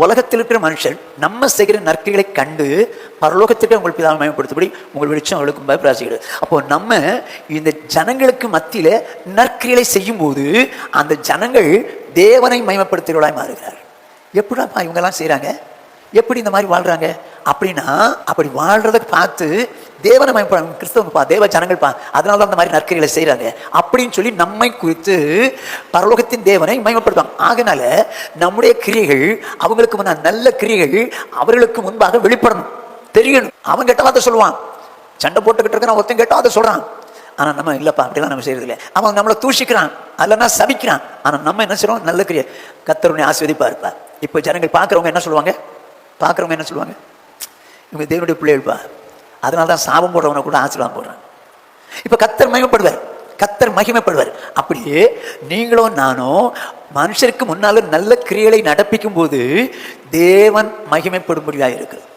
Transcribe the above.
உலகத்தில் இருக்கிற மனுஷன் நம்ம செய்கிற நற்கிரிகளை கண்டு பரலோகத்திற்கு உங்கள் பிதாவை மயப்படுத்தபடி உங்கள் வெளிச்சம் அவளுக்கும் பயப்பிராசிக்கிறது. அப்போ நம்ம இந்த ஜனங்களுக்கு மத்தியில நற்கிரிகளை செய்யும் போது அந்த ஜனங்கள் தேவனை மயமப்படுத்துகிறவர்களாய் மாறுகிறார். எப்படிப்பா இவங்கெல்லாம் செய்யறாங்க, எப்படி இந்த மாதிரி வாழ்றாங்க அப்படின்னா, அப்படி வாழ்றதை பார்த்து தேவனை மயப்படுறாங்க. கிறிஸ்தவங்கப்பா, தேவ ஜனங்கள்ப்பா, அதனால தான் அந்த மாதிரி நற்கிரிகளை செய்யறாங்க அப்படின்னு சொல்லி நம்மை குறித்து பரலோகத்தின் தேவனை மயமப்படுத்துவாங்க. ஆகையினால நம்முடைய கிரியைகள் அவங்களுக்கு முன்ன நல்ல கிரியைகள் அவர்களுக்கு முன்பாக வெளிப்படணும், தெரியணும். அவன் கெட்ட வார்த்தை சொல்லுவான், சண்டை போட்டுக்கிட்டு இருக்கிறான், ஒருத்தன் கெட்ட வார்த்தை சொல்றான். ஆனா நம்ம இல்லப்பா அப்படிலாம் நம்ம செய்யறது இல்லை. அவன் நம்மளை தூஷிக்கிறான், அல்லனா சபிக்கிறான். ஆனா நம்ம என்ன சொல்றோம், நல்ல கிரியை, கர்த்தருடைய ஆசீர்வதிப்பா இருப்பா. இப்போ ஜனங்கள் பார்க்கறவங்க என்ன சொல்லுவாங்க, பார்க்குறவங்க என்ன சொல்லுவாங்க, இவங்க தேவனுடைய பிள்ளைகள்ப்பா, அதனால தான் சாபம் போடுறவனை கூட ஆசீர்வாதம் போடுறான். இப்போ கர்த்தர் மகிமைப்படுவார், கர்த்தர் மகிமைப்படுவார். அப்படியே நீங்களும் நானும் மனுஷருக்கு முன்னால நல்ல கிரியைகளை நடப்பிக்கும் போது தேவன் மகிமைப்படும்படியாக இருக்கிறது.